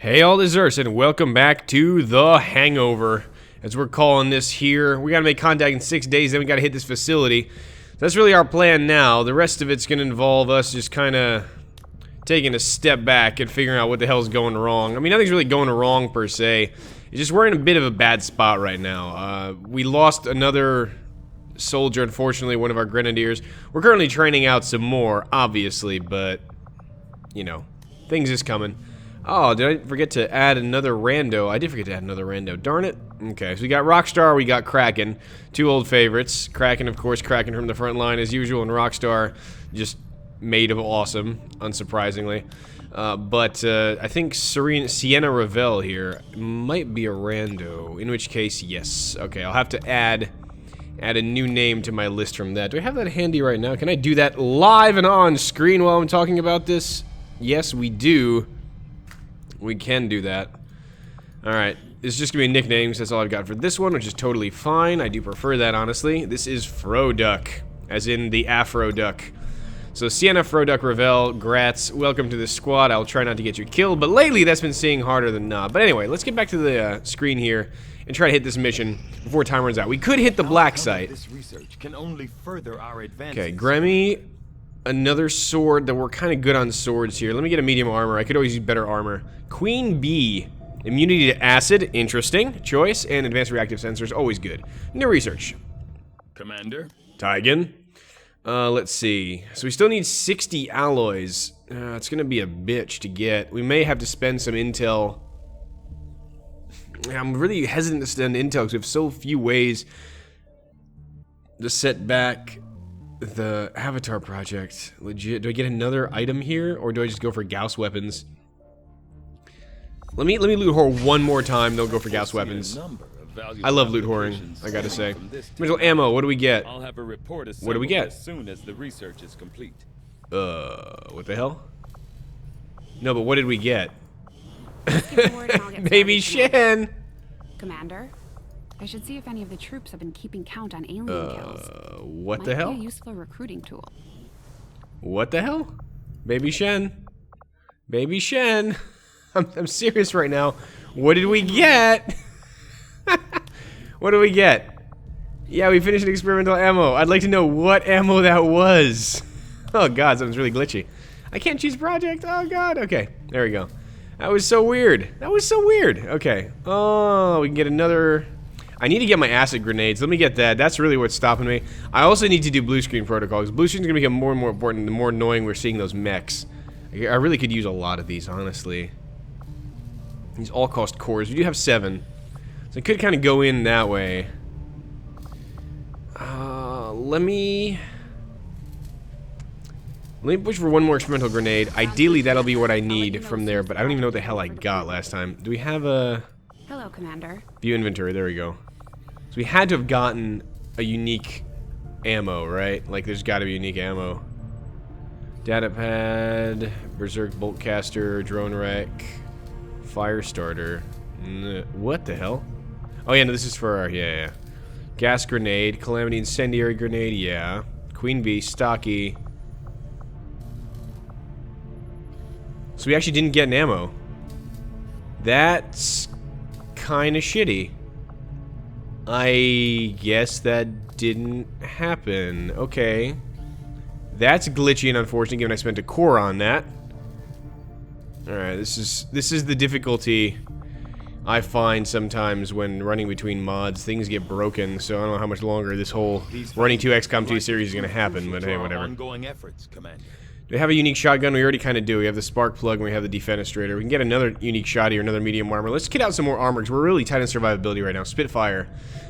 Hey all, this is Urs, and welcome back to The Hangover, as we're calling this here. We gotta make contact in 6 days, then we gotta hit this facility. That's really our plan now. The rest of it's gonna involve us just kinda taking a step back and figuring out what the hell's going wrong. I mean, nothing's really going wrong per se. It's just we're in a bit of a bad spot right now. We lost another soldier, unfortunately, one of our grenadiers. We're currently training out some more, obviously, but, you know, things is coming. Oh, did I forget to add another rando? I did forget to add another rando. Darn it. Okay, so we got Rockstar, we got Kraken. Two old favorites. Kraken, of course, Kraken from the front line as usual, and Rockstar just made of awesome, unsurprisingly. But I think Sienna Ravel here might be a rando, in which case, yes. Okay, I'll have to add a new name to my list from that. Do I have that handy right now? Can I do that live and on screen while I'm talking about this? Yes, we do. We can do that. Alright, it's just gonna be nicknames, that's all I've got for this one, which is totally fine. I do prefer that, honestly. This is Froduck, as in the Afro Duck. So, Sienna, Froduck, Ravel, Gratz, welcome to the squad. I'll try not to get you killed, but lately that's been seeing harder than not. But anyway, let's get back to the screen here and try to hit this mission before time runs out. We could hit the black site. This research can only further our advances. Okay, Grammy, another sword, that we're kind of good on swords here. Let me get a medium armor. I could always use better armor. Queen Bee, immunity to acid, interesting choice, and advanced reactive sensors, always good. New research. Commander. Taigen. Let's see. So we still need 60 alloys. It's gonna be a bitch to get. We may have to spend some intel. I'm really hesitant to spend intel because we have so few ways to set back the Avatar project. Legit. Do I get another item here, or do I just go for Gauss weapons? Let me loot whore one more time, then go for Gauss weapons. I love loot whoring, I gotta say. Middle ammo, what do we get? I'll have a report What do we get? as soon as the research is complete. What the hell? No, but what did we get? Baby Shen! Commander, I should see if any of the troops have been keeping count on alien kills. What the hell? Might be a useful recruiting tool. What the hell? Baby Shen. Baby Shen. I'm serious right now. What did we get? What did we get? Yeah, we finished an experimental ammo. I'd like to know what ammo that was. Oh god, something's really glitchy. I can't choose project. Oh god. Okay, there we go. That was so weird. That was so weird. Okay. Oh, we can get another. I need to get my acid grenades. Let me get that. That's really what's stopping me. I also need to do blue screen protocol, because blue screen's gonna become more and more important the more annoying we're seeing those mechs. I really could use a lot of these, honestly. These all cost cores. We do have 7. So I could kind of go in that way. Let me push for one more experimental grenade. Ideally, that'll be what I need from there, but I don't even know what the hell I got last time. Do we have a... Hello, Commander. View inventory, there we go. So we had to have gotten a unique ammo, right? Like, there's got to be unique ammo. Data pad, Berserk bolt caster, drone wreck, fire starter. What the hell? Oh yeah, no, this is for our, yeah. Gas grenade, calamity incendiary grenade, yeah. Queen Bee, stocky. So we actually didn't get an ammo. That's kind of shitty. I guess that didn't happen. Okay. That's glitchy and unfortunate given I spent a core on that. Alright, this is the difficulty I find sometimes when running between mods. Things get broken, so I don't know how much longer this whole running 2 XCOM 2 series is going to happen, but hey, whatever. Ongoing efforts, Commander. Do we have a unique shotgun? We already kind of do. We have the spark plug and we have the defenestrator. We can get another unique shotty or another medium armor. Let's get out some more armor because we're really tight on survivability right now. Spitfire.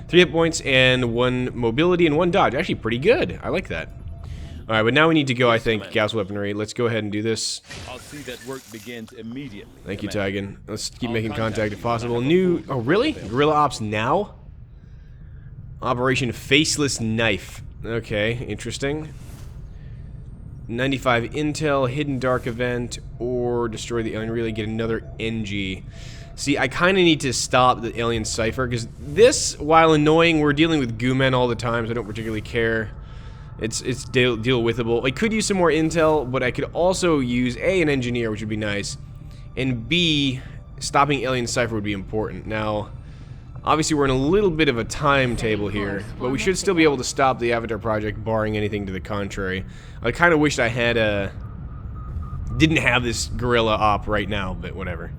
3 hit points and 1 mobility and 1 dodge. Actually pretty good. I like that. Alright, but now we need to go, I think, Gauss weaponry. Let's go ahead and do this. I'll see that work begins immediately. Thank you, Taigen. Let's keep making contact if possible. New... Oh, really? Guerrilla Ops now? Operation Faceless Knife. Okay, interesting. 95 intel, hidden dark event, or destroy the alien relay, get another NG. See, I kind of need to stop the alien cipher, because this, while annoying, we're dealing with goo men all the time, so I don't particularly care. It's deal withable. I could use some more intel, but I could also use A, an engineer, which would be nice, and B, stopping Alien Cipher would be important. Now, obviously we're in a little bit of a timetable here, but we should still be able to stop the Avatar project, barring anything to the contrary. I kind of wished I had didn't have this guerrilla op right now, but whatever.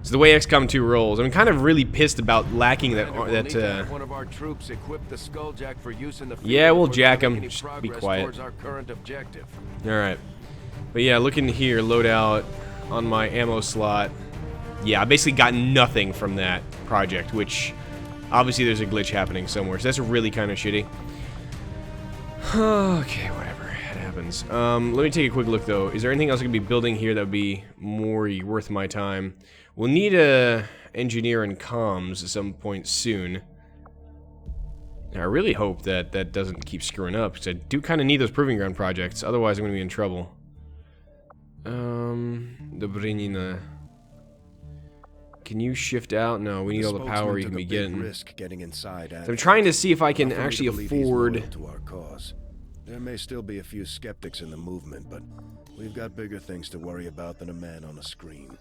So the way XCOM 2 rolls, I'm kind of really pissed about lacking that. One of our troops equipped the Skulljack for use in the field. Yeah, we'll jack before we him. make any Just be progress quiet. towards our current objective. All right, but yeah, looking here, loadout on my ammo slot. Yeah, I basically got nothing from that project, which obviously there's a glitch happening somewhere, so that's really kind of shitty. Okay, whatever, it happens. Let me take a quick look though. Is there anything else I could be building here that would be more worth my time? We'll need a engineer in comms at some point soon. I really hope that that doesn't keep screwing up, because I do kind of need those proving ground projects. Otherwise, I'm going to be in trouble. Dobrinina. Can you shift out? No, we need all the power you can be getting. Risk getting inside. So I'm trying to see if I can actually afford. To our cause. There may still be a few skeptics in the movement, but we've got bigger things to worry about than a man on a screen.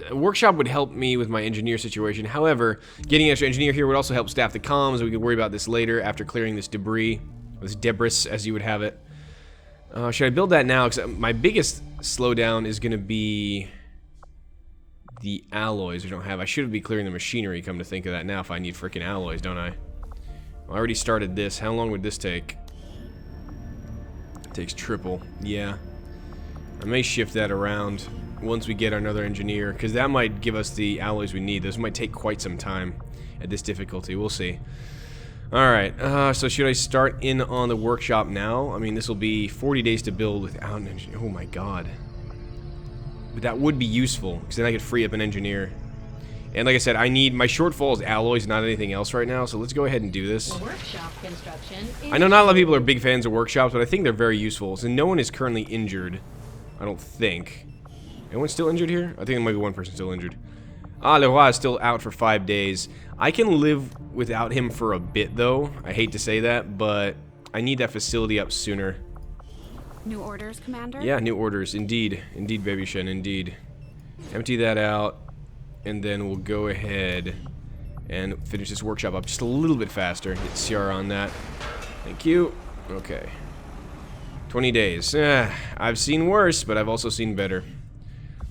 A workshop would help me with my engineer situation. However, getting an extra engineer here would also help staff the comms. We could worry about this later after clearing this debris, this debris, as you would have it. Should I build that now? Because my biggest slowdown is going to be the alloys we don't have. I should be clearing the machinery, come to think of that now, if I need freaking alloys, don't I? Well, I already started this. How long would this take? It takes triple. Yeah. I may shift that around once we get another engineer, because that might give us the alloys we need. Those might take quite some time at this difficulty. We'll see. Alright, so should I start in on the workshop now? I mean, this will be 40 days to build without an engineer. Oh my god. But that would be useful, because then I could free up an engineer. And like I said, I need, my shortfall is alloys, not anything else right now, so let's go ahead and do this. Workshop construction I know not a lot of people are big fans of workshops, but I think they're very useful. So no one is currently injured, I don't think. Anyone still injured here? I think there might be one person still injured. Ah, Leroy is still out for 5 days. I can live without him for a bit, though. I hate to say that, but I need that facility up sooner. New orders, Commander? Yeah, new orders. Indeed. Indeed, Baby Shen, indeed. Empty that out, and then we'll go ahead and finish this workshop up just a little bit faster. Get CR on that. Thank you. Okay. 20 days. I've seen worse, but I've also seen better.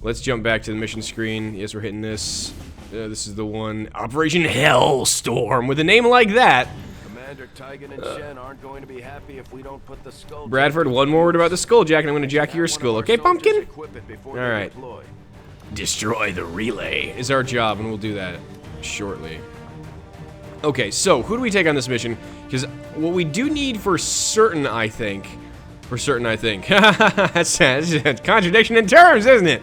Let's jump back to the mission screen. Yes, we're hitting this. This is the one. Operation Hellstorm. With a name like that. Commander Tygan and Shen aren't going to be happy if we don't put the skull. Bradford, one more word about the Skulljack, and I'm going to jack your skull. Okay, Pumpkin? Alright. Destroy the relay is our job, and we'll do that shortly. Okay, so who do we take on this mission? Because what we do need for certain, I think. That's a contradiction in terms, isn't it?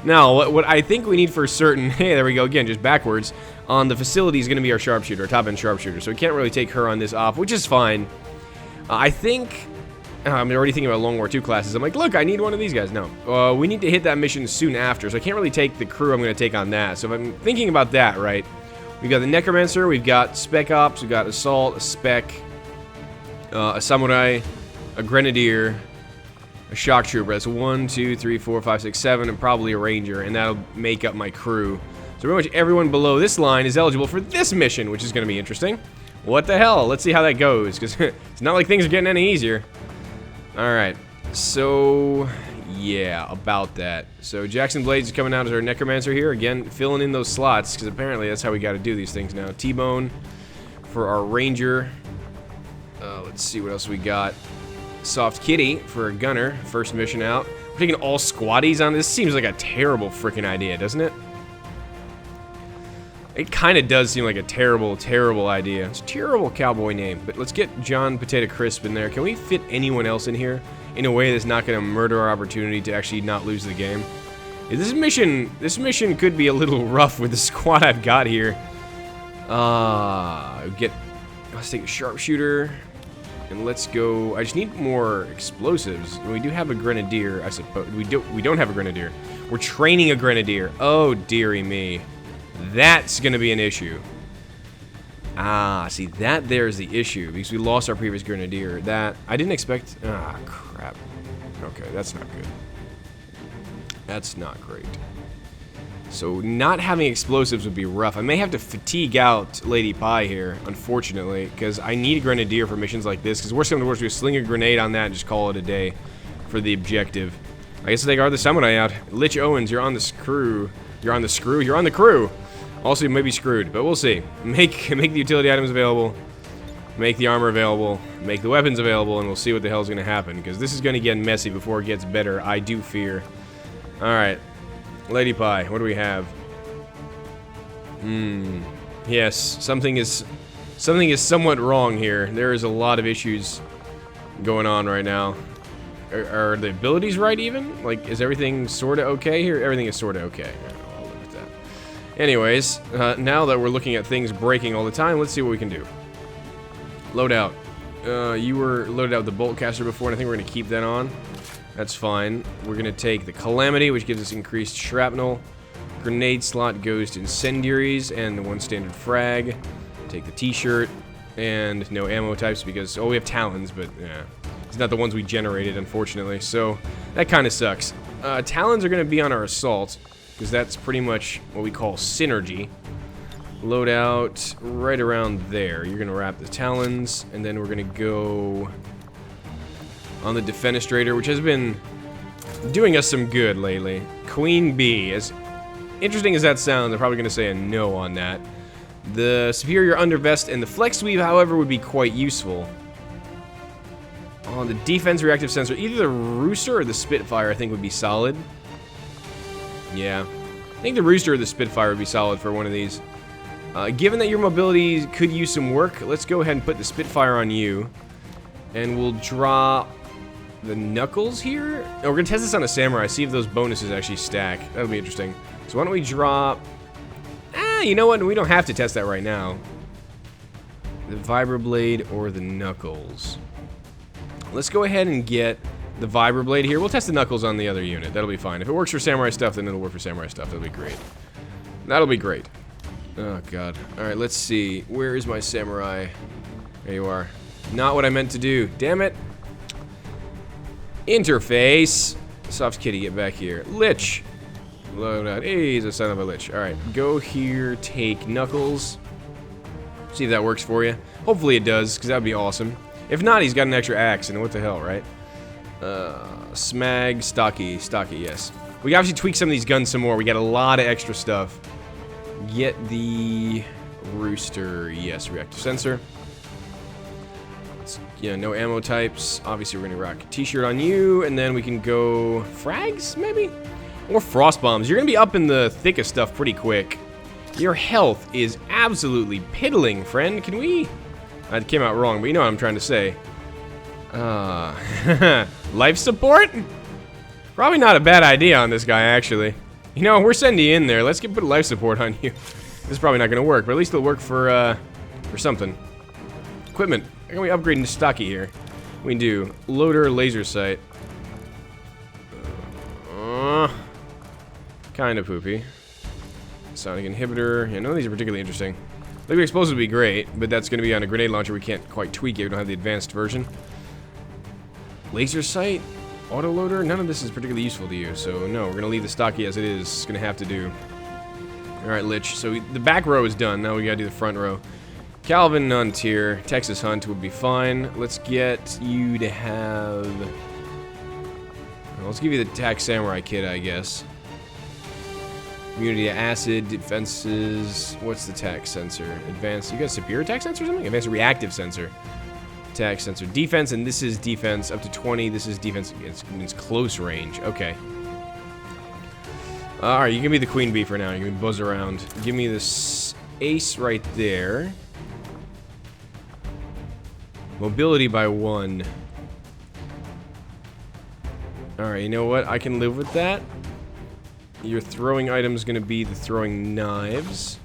Now, what I think we need for certain, hey, there we go again, just backwards, on the facility is going to be our sharpshooter, our top-end sharpshooter, so we can't really take her on this op, which is fine. I think, I'm already thinking about Long War II classes. I'm like, look, I need one of these guys. No, we need to hit that mission soon after, so I can't really take the crew I'm going to take on that. So if I'm thinking about that, right, we've got the Necromancer, we've got Spec Ops, we've got Assault, a Spec, a Samurai, a Grenadier, a Shock Trooper. That's 1, 2, 3, 4, 5, 6, 7, and probably a Ranger, and that'll make up my crew. So pretty much everyone below this line is eligible for this mission, which is going to be interesting. What the hell? Let's see how that goes, because it's not like things are getting any easier. Alright, so yeah, about that. So Jackson Blades is coming out as our Necromancer here, again, filling in those slots, because apparently that's how we got to do these things now. T-Bone for our Ranger. Let's see what else we got. Soft Kitty for a Gunner, first mission out. We're taking all squaddies on this. Seems like a terrible freaking idea, doesn't it? It kind of does seem like a terrible, terrible idea. It's a terrible cowboy name, but let's get John Potato Crisp in there. Can we fit anyone else in here in a way that's not going to murder our opportunity to actually not lose the game? Yeah, this mission could be a little rough with the squad I've got here. Let's take a sharpshooter. And let's go. I just need more explosives. We do have a Grenadier, I suppose. We don't have a Grenadier. We're training a Grenadier. Oh, dearie me. That's going to be an issue. Ah, see, that there's the issue. Because we lost our previous Grenadier. That, I didn't expect. Ah, crap. Okay, that's not good. That's not great. So not having explosives would be rough. I may have to fatigue out Lady Pie here, unfortunately, because I need a grenadier for missions like this, because worst comes to worst, we sling a grenade on that and just call it a day for the objective. I guess they guard the samurai out. Lich Owens, you're on the screw. You're on the screw? You're on the crew! Also, you may be screwed, but we'll see. Make the utility items available, make the armor available, make the weapons available, and we'll see what the hell's gonna happen, because this is gonna get messy before it gets better, I do fear. Alright. Lady Pie, what do we have? Yes, something is somewhat wrong here. There is a lot of issues going on right now. Are the abilities right even? Like, is everything sorta okay here? Everything is sorta okay. I'll live with that. Anyways, now that we're looking at things breaking all the time, let's see what we can do. Loadout. You were loaded out with the bolt caster before, and I think we're gonna keep that on. That's fine. We're gonna take the Calamity, which gives us increased shrapnel. Grenade slot goes to incendiaries and the one standard frag. Take the t-shirt and no ammo types because, oh, we have talons, but yeah, it's not the ones we generated, unfortunately. So that kind of sucks. Talons are gonna be on our assault because that's pretty much what we call synergy. Loadout right around there. You're gonna wrap the talons, and then we're gonna go on the Defenestrator, which has been doing us some good lately. Queen Bee. As interesting as that sounds, I'm probably going to say a no on that. The Superior Undervest and the Flex Weave, however, would be quite useful. On the Defense Reactive Sensor, either the Rooster or the Spitfire, I think, would be solid. Yeah. I think the Rooster or the Spitfire would be solid for one of these. Given that your mobility could use some work, let's go ahead and put the Spitfire on you. And we'll draw the Knuckles here. Oh, we're gonna test this on a Samurai, see if those bonuses actually stack. That'll be interesting. So why don't we drop... you know what? We don't have to test that right now. The Vibroblade or the Knuckles. Let's go ahead and get the Vibroblade here. We'll test the Knuckles on the other unit. That'll be fine. If it works for Samurai stuff, then it'll work for Samurai stuff. That'll be great. That'll be great. Oh, God. Alright, let's see. Where is my Samurai? There you are. Not what I meant to do. Damn it. Interface. Soft Kitty, get back here. Lich. Load out. Hey, he's a son of a lich. Alright, go here, take Knuckles. See if that works for you. Hopefully it does, because that would be awesome. If not, he's got an extra axe, and what the hell, right? Smag, Stocky, yes. We obviously tweak some of these guns some more. We got a lot of extra stuff. Get the Rooster, yes, reactive sensor. Yeah, no ammo types. Obviously, we're gonna rock a t-shirt on you, and then we can go frags, maybe? Or frost bombs. You're gonna be up in the thick of stuff pretty quick. Your health is absolutely piddling, friend. Can we... That came out wrong, but you know what I'm trying to say. Life support? Probably not a bad idea on this guy, actually. You know, we're sending you in there. Let's put life support on you. This is probably not gonna work, but at least it'll work for something. Equipment. How can we upgrade into stocky here? We can do loader, laser sight. Kind of poopy. Sonic inhibitor. Yeah, none of these are particularly interesting. Liquid explosive would be great, but that's going to be on a grenade launcher. We can't quite tweak it. We don't have the advanced version. Laser sight, autoloader. None of this is particularly useful to you, so no. We're going to leave the stocky as it is. It's going to have to do. All right, Lich. So the back row is done. Now we got to do the front row. Calvin Nunt here. Texas Hunt would be fine. Let's get you to have... Well, let's give you the attack samurai kit, I guess. Immunity to acid, defenses. What's the attack sensor? Advanced. You got a superior attack sensor or something? Advanced reactive sensor. Attack sensor. Defense, and this is defense up to 20. This is defense. It's close range. Okay. Alright, you give me the queen bee for now. You can buzz around. Give me this ace right there. Mobility by 1. Alright, you know what? I can live with that. Your throwing item is going to be the throwing knives.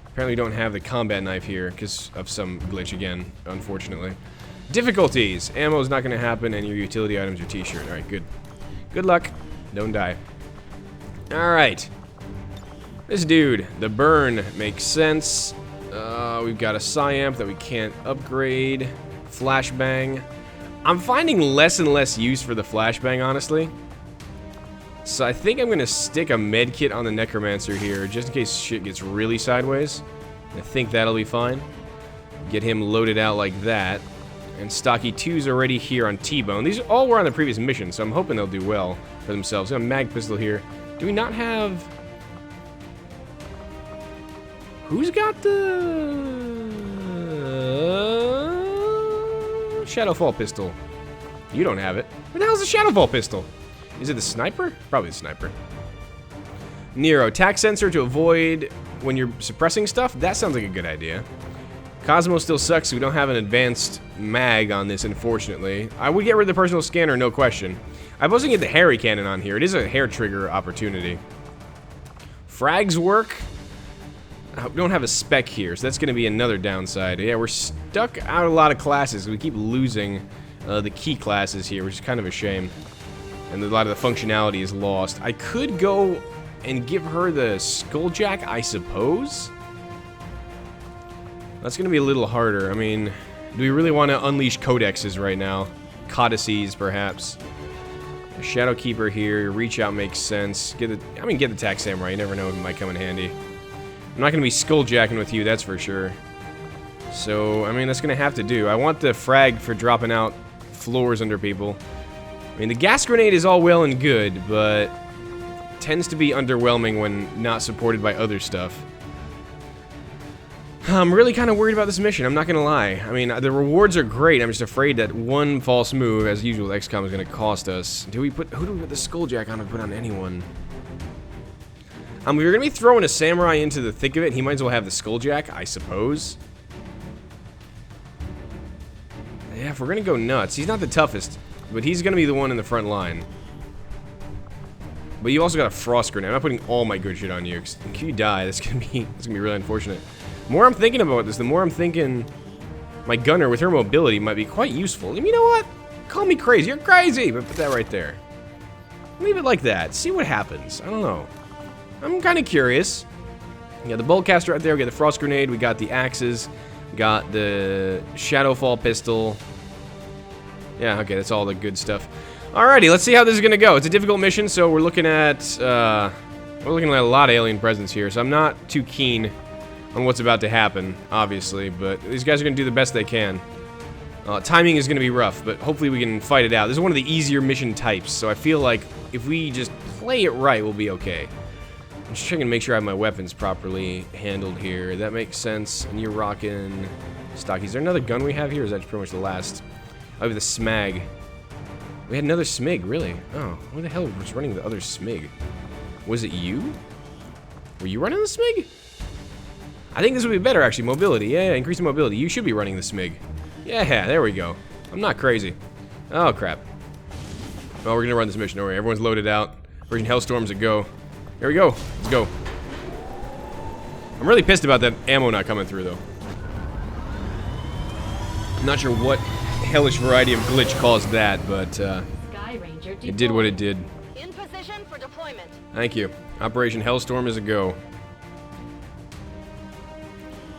Apparently we don't have the combat knife here because of some glitch again, unfortunately. Difficulties! Ammo is not going to happen, and your utility items, your t-shirt. Alright, good. Good luck. Don't die. Alright. This dude, the burn, makes sense. We've got a Psyamp that we can't upgrade. Flashbang. I'm finding less and less use for the flashbang, honestly. So I think I'm going to stick a med kit on the Necromancer here, just in case shit gets really sideways. I think that'll be fine. Get him loaded out like that. And Stocky 2's already here on T-Bone. These all were on the previous mission, so I'm hoping they'll do well for themselves. Got a mag pistol here. Do we not have... Who's got the... Shadowfall pistol? You don't have it. Where the hell's the Shadowfall pistol? Is it the sniper? Probably the sniper. Nero, attack sensor to avoid when you're suppressing stuff? That sounds like a good idea. Cosmo still sucks, so we don't have an advanced mag on this, unfortunately. I would get rid of the personal scanner, no question. I was going to get the Harry cannon on here. It is a hair trigger opportunity. Frags work. We don't have a spec here, so that's going to be another downside. Yeah, we're stuck out a lot of classes. We keep losing the key classes here, which is kind of a shame. And a lot of the functionality is lost. I could go and give her the Skulljack, I suppose. That's going to be a little harder. I mean, do we really want to unleash codexes right now? Codices, perhaps. A Shadowkeeper here. Reach out makes sense. Get the Tax Samurai. You never know, it might come in handy. I'm not going to be Skulljacking with you, that's for sure. So, I mean, that's going to have to do. I want the frag for dropping out floors under people. I mean, the gas grenade is all well and good, but tends to be underwhelming when not supported by other stuff. I'm really kind of worried about this mission, I'm not gonna lie. I mean, the rewards are great, I'm just afraid that one false move, as usual, XCOM is gonna cost us. Who do we put the Skulljack on to put on anyone? If you're gonna be throwing a samurai into the thick of it, he might as well have the Skulljack, I suppose. Yeah, if we're gonna go nuts, he's not the toughest, but he's gonna be the one in the front line. But you also got a frost grenade. I'm not putting all my good shit on you, 'cause if you die, that's gonna be really unfortunate. The more I'm thinking about this, the more I'm thinking my gunner with her mobility might be quite useful. And you know what? Call me crazy. You're crazy, but put that right there. Leave it like that. See what happens. I don't know. I'm kind of curious. We got the Boltcaster right there. We got the Frost Grenade. We got the axes. We got the Shadowfall pistol. Yeah, okay, that's all the good stuff. Alrighty, let's see how this is gonna go. It's a difficult mission, so we're looking at a lot of alien presence here. So I'm not too keen on what's about to happen, obviously, but these guys are going to do the best they can. Timing is going to be rough, but hopefully we can fight it out. This is one of the easier mission types, so I feel like if we just play it right, we'll be okay. I'm just checking to make sure I have my weapons properly handled here. That makes sense. And you're rocking stock. Is there another gun we have here, or is that pretty much the last? Oh, we have the Smag. We had another Smig, really? Oh, who the hell was running the other Smig? Was it you? Were you running the Smig? I think this would be better, actually. Mobility. Yeah, increasing mobility. You should be running the Smig. Yeah, there we go. I'm not crazy. Oh, crap. Well, we're going to run this mission. Don't worry. Everyone's loaded out. Virgin Hellstorms a go. Here we go. Let's go. I'm really pissed about that ammo not coming through, though. I'm not sure what hellish variety of glitch caused that, but it did what it did. In position for deployment. Thank you. Operation Hellstorm is a go.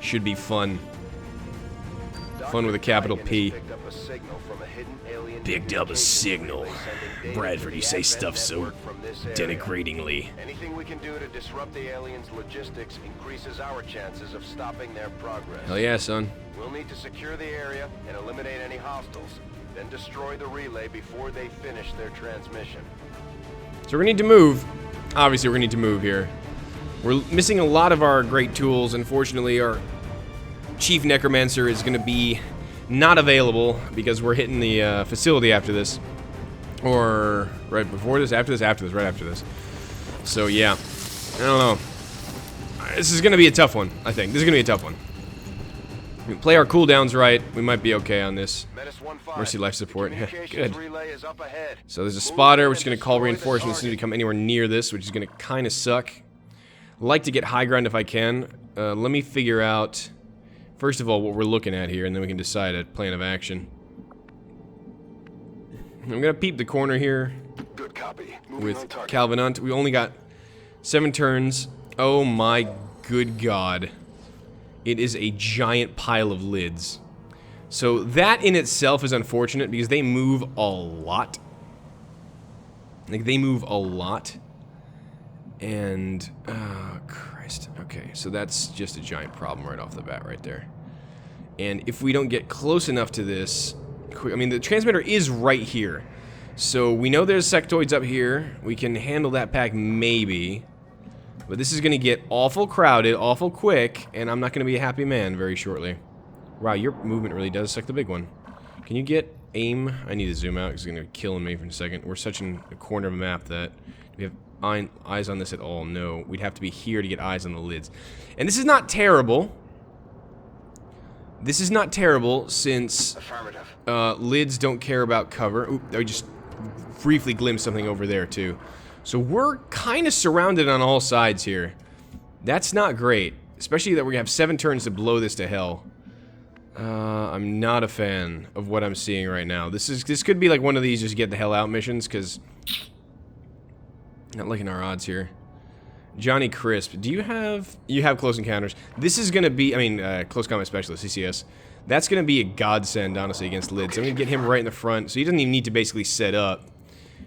Should be fun. Fun with a capital P. Picked up a signal. Bradford, you say stuff so denigratingly. Anything we can do to disrupt the aliens' logistics increases our chances of stopping their progress. Hell yeah, son. We'll need to secure the area and eliminate any hostiles, then destroy the relay before they finish their transmission. So we're gonna need to move. Obviously, we're gonna need to move here. We're missing a lot of our great tools. Unfortunately, our Chief Necromancer is going to be not available because we're hitting the facility after this. Or right before this, after this, right after this. So yeah, I don't know. This is going to be a tough one, I think. This is going to be a tough one. We play our cooldowns right, we might be okay on this. Mercy life support, yeah, good. So there's a spotter, which is going to call reinforcements as soon as we come anywhere near this, which is going to kind of suck. Like to get high ground if I can. Let me figure out, first of all, what we're looking at here, and then we can decide a plan of action. I'm gonna peep the corner here. Good copy. With Calvin Hunt. We only got 7 turns. Oh my good god. It is a giant pile of lids. So that in itself is unfortunate because they move a lot. Like, they move a lot. And, oh, Christ. Okay, so that's just a giant problem right off the bat right there. And if we don't get close enough to this... I mean, the transmitter is right here. So we know there's sectoids up here. We can handle that pack maybe. But this is going to get awful crowded, awful quick, and I'm not going to be a happy man very shortly. Wow, your movement really does suck the big one. Can you get aim? I need to zoom out because it's going to kill me for a second. We're such in a corner of a map that... Do we have eyes on this at all? No. We'd have to be here to get eyes on the lids. And this is not terrible. This is not terrible since lids don't care about cover. Oop, I just briefly glimpsed something over there too. So we're kind of surrounded on all sides here. That's not great. Especially that we have 7 turns to blow this to hell. I'm not a fan of what I'm seeing right now. This could be like one of these just get the hell out missions, because... Not liking our odds here. Johnny Crisp, do you have... You have Close Encounters. This is going to be... I mean, Close Combat Specialist, CCS. That's going to be a godsend, honestly, against lids. I'm going to get him right in the front, so he doesn't even need to basically set up.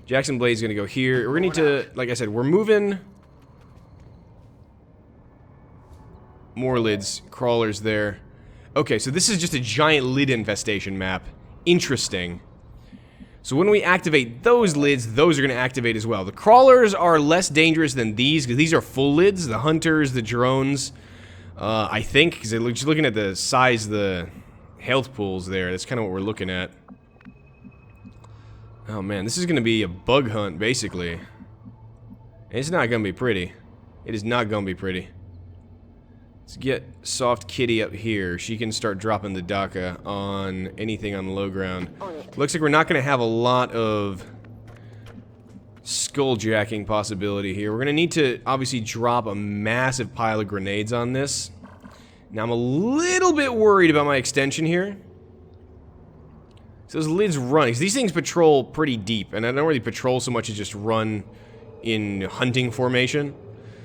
Jackson Blade's going to go here. We're going to need to... Like I said, we're moving... More lids. Crawlers there. Okay, so this is just a giant lid infestation map. Interesting. So when we activate those lids, those are going to activate as well. The crawlers are less dangerous than these, because these are full lids. The hunters, the drones, I think, because just looking at the size of the health pools there, that's kind of what we're looking at. Oh man, this is going to be a bug hunt, basically. It's not going to be pretty. It is not going to be pretty. Let's get Soft Kitty up here. She can start dropping the DACA on anything on the low ground. Looks like we're not going to have a lot of skulljacking possibility here. We're going to need to obviously drop a massive pile of grenades on this. Now I'm a little bit worried about my extension here. So those lids run, because these things patrol pretty deep, and I don't really patrol so much as just run in hunting formation.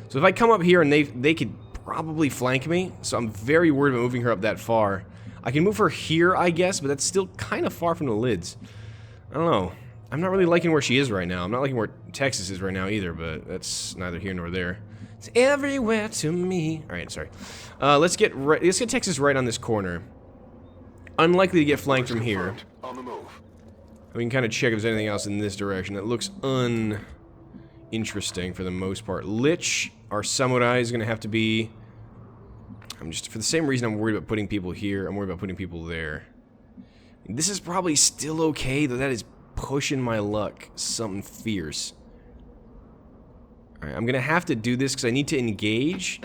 So if I come up here and they could probably flank me, so I'm very worried about moving her up that far. I can move her here, I guess, but that's still kind of far from the lids. I don't know. I'm not really liking where she is right now. I'm not liking where Texas is right now either, but that's neither here nor there. It's everywhere to me. Alright, sorry. Let's get Texas right on this corner. Unlikely to get flanked from here. On the move. We can kind of check if there's anything else in this direction. That looks uninteresting for the most part. Lich, our samurai, is going to have to be... I'm just, for the same reason I'm worried about putting people here, I'm worried about putting people there. This is probably still okay, though that is pushing my luck something fierce. Alright, I'm gonna have to do this because I need to engage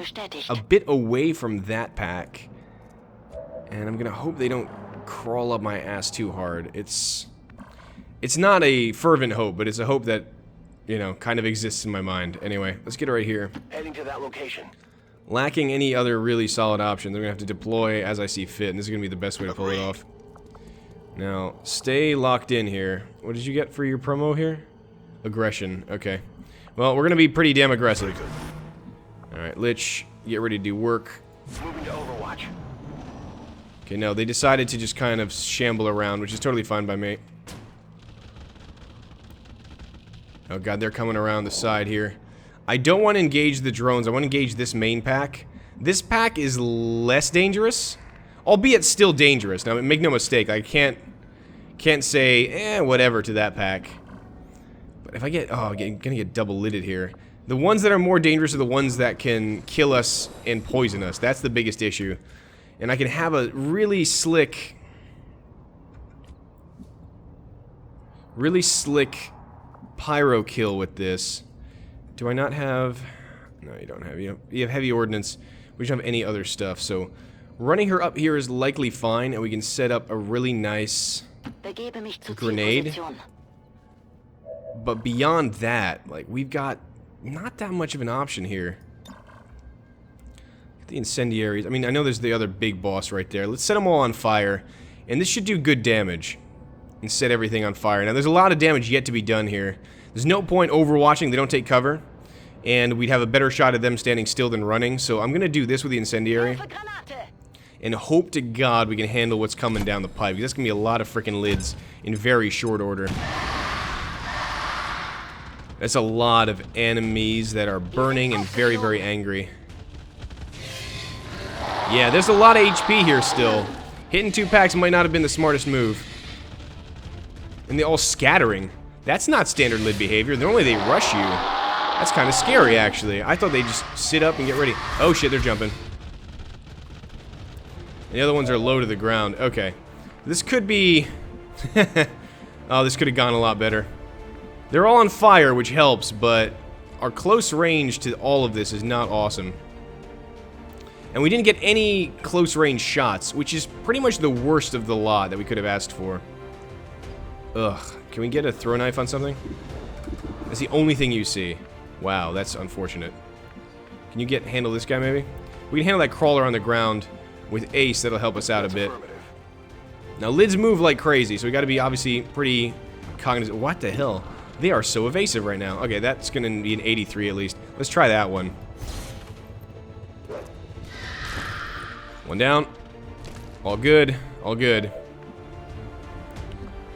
a bit away from that pack. And I'm gonna hope they don't crawl up my ass too hard. It's not a fervent hope, but it's a hope that, you know, kind of exists in my mind. Anyway, let's get it right here. Heading to that location. Lacking any other really solid option, they're gonna have to deploy as I see fit, and this is gonna be the best way to pull it off. Now, stay locked in here. What did you get for your promo here? Aggression, okay. Well, we're gonna be pretty damn aggressive. Alright, Lich, get ready to do work. Moving to Overwatch. Okay, no, they decided to just kind of shamble around, which is totally fine by me. Oh god, they're coming around the side here. I don't want to engage the drones, I want to engage this main pack. This pack is less dangerous, albeit still dangerous. Now, make no mistake, I can't say, whatever to that pack. But if I get, I'm gonna get double-lidded here. The ones that are more dangerous are the ones that can kill us and poison us. That's the biggest issue. And I can have a really slick pyro kill with this. Do I not have... No, you don't have... You have heavy ordnance. We don't have any other stuff, so... Running her up here is likely fine, and we can set up a really nice... grenade. But beyond that, like, we've got not that much of an option here. The incendiaries... I mean, I know there's the other big boss right there. Let's set them all on fire. And this should do good damage. And set everything on fire. Now, there's a lot of damage yet to be done here. There's no point overwatching, they don't take cover. And we'd have a better shot at them standing still than running. So I'm going to do this with the incendiary. And hope to God we can handle what's coming down the pipe. Because that's going to be a lot of freaking lids in very short order. That's a lot of enemies that are burning and very, very angry. Yeah, there's a lot of HP here still. Hitting 2 packs might not have been the smartest move. And they're all scattering. That's not standard lid behavior. Normally they rush you. That's kind of scary, actually. I thought they'd just sit up and get ready. Oh shit, they're jumping. The other ones are low to the ground. Okay. This could be... Oh, this could have gone a lot better. They're all on fire, which helps, but our close range to all of this is not awesome. And we didn't get any close range shots, which is pretty much the worst of the lot that we could have asked for. Ugh. Can we get a throw knife on something? That's the only thing you see. Wow, that's unfortunate. Can you handle this guy, maybe? We can handle that crawler on the ground with Ace. That'll help us out a bit. Now, lids move like crazy, so we gotta be obviously pretty cognizant. What the hell? They are so evasive right now. Okay, that's gonna be an 83 at least. Let's try that one. One down. All good. All good.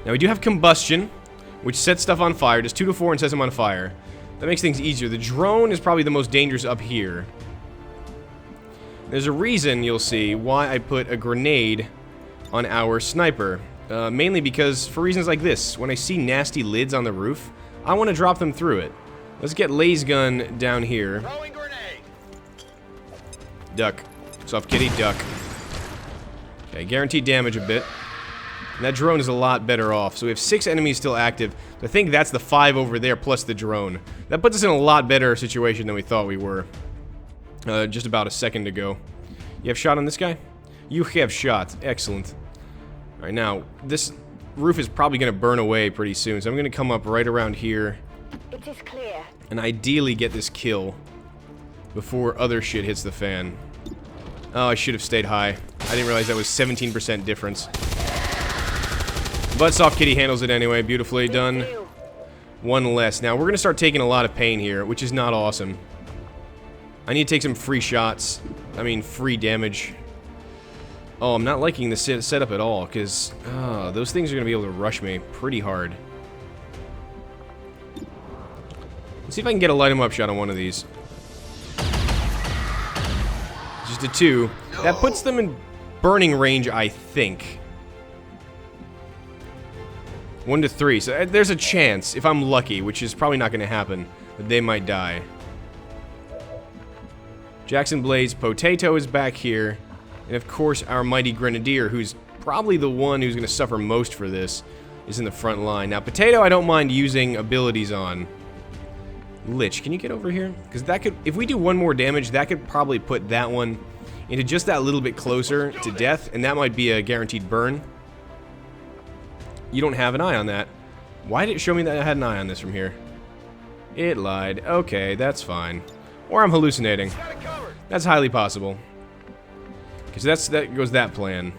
Now we do have combustion, which sets stuff on fire. Does 2 to 4 and sets them on fire. That makes things easier. The drone is probably the most dangerous up here. There's a reason, you'll see, why I put a grenade on our sniper. Mainly because, for reasons like this, when I see nasty lids on the roof, I want to drop them through it. Let's get Lays gun down here. Duck. Soft kitty, duck. Okay, guaranteed damage a bit. And that drone is a lot better off. So we have 6 enemies still active. So I think that's the 5 over there plus the drone. That puts us in a lot better situation than we thought we were. Just about a second ago. You have shot on this guy? You have shot. Excellent. Alright, now, this roof is probably going to burn away pretty soon. So I'm going to come up right around here. It is clear. And ideally get this kill before other shit hits the fan. Oh, I should have stayed high. I didn't realize that was 17% difference. But Soft Kitty handles it anyway. Beautifully done. One less. Now, we're going to start taking a lot of pain here, which is not awesome. I need to take some free shots. I mean, free damage. Oh, I'm not liking the setup at all, because those things are going to be able to rush me pretty hard. Let's see if I can get a light 'em up shot on one of these. Just a 2. That puts them in burning range, I think. 1 to 3. So there's a chance, if I'm lucky, which is probably not going to happen, that they might die. Jackson Blaze Potato is back here. And of course, our mighty Grenadier, who's probably the one who's going to suffer most for this, is in the front line. Now, Potato, I don't mind using abilities on. Lich, can you get over here? Because that could, if we do 1 more damage, that could probably put that one into just that little bit closer to death, and that might be a guaranteed burn. You don't have an eye on that. Why did it show me that I had an eye on this from here? It lied. Okay, that's fine. Or I'm hallucinating. That's highly possible. Because that goes that plan.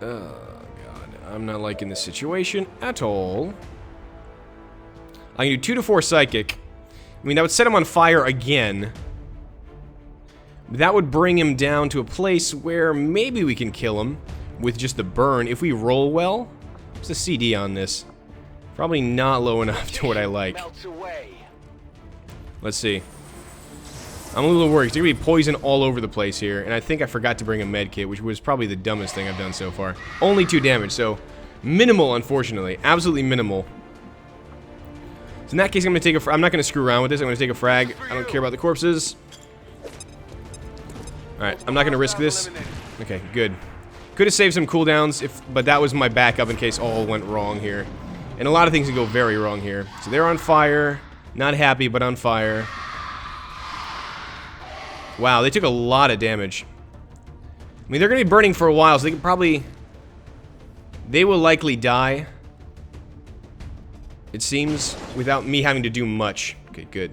Oh, God. I'm not liking this situation at all. I can do 2 to 4 Psychic. I mean, that would set him on fire again. That would bring him down to a place where maybe we can kill him with just the burn if we roll well. What's the CD on this? Probably not low enough to what I like. Let's see. I'm a little worried. There's going to be poison all over the place here, and I think I forgot to bring a med kit, which was probably the dumbest thing I've done so far. Only 2 damage, so minimal, unfortunately. Absolutely minimal. So in that case, I'm going to take a... I'm not going to screw around with this. I'm going to take a frag. I don't care about the corpses. Alright, I'm not going to risk this. Okay, good. Could have saved some cooldowns, but that was my backup in case all went wrong here. And a lot of things can go very wrong here. So they're on fire. Not happy, but on fire. Wow, they took a lot of damage. I mean, they're going to be burning for a while, so they can probably... They will likely die. It seems, without me having to do much. Okay, good.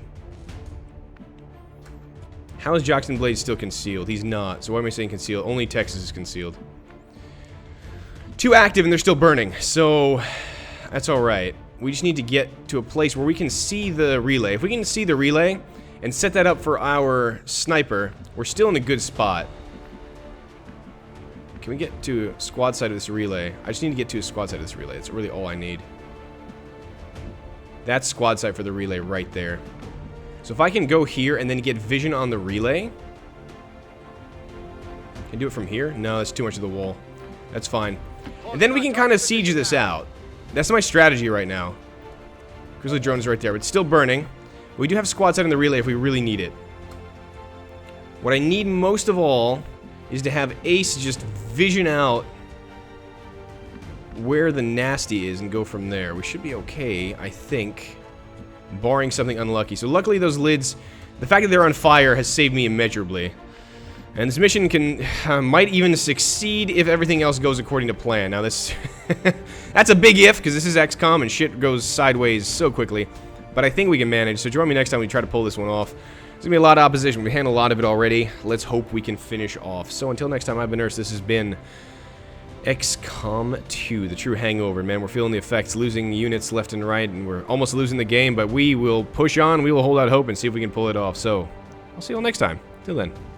How is Jackson Blade still concealed? He's not. So why am I saying concealed? Only Texas is concealed. 2 active and they're still burning. So that's alright. We just need to get to a place where we can see the relay. If we can see the relay and set that up for our sniper, we're still in a good spot. Can we get to a squad side of this relay? I just need to get to a squad side of this relay. That's really all I need. That's squad sight for the relay right there. So if I can go here and then get vision on the relay. Can I do it from here? No, that's too much of the wall. That's fine. And then we can kind of siege this out. That's my strategy right now. Grizzly drone is right there, but it's still burning. We do have squad sight on the relay if we really need it. What I need most of all is to have Ace just vision out where the nasty is and go from there. We should be okay, I think, barring something unlucky. So luckily those lids, the fact that they're on fire has saved me immeasurably. And this mission can might even succeed if everything else goes according to plan. Now this that's a big if, because this is XCOM and shit goes sideways so quickly. But I think we can manage, so join me next time we try to pull this one off. There's gonna be a lot of opposition. We handled a lot of it already. Let's hope we can finish off. So until next time, I've been Urs. This has been XCOM 2, the true hangover, man. We're feeling the effects, losing units left and right, and we're almost losing the game, but we will push on, we will hold out hope and see if we can pull it off. So, I'll see you all next time. Till then.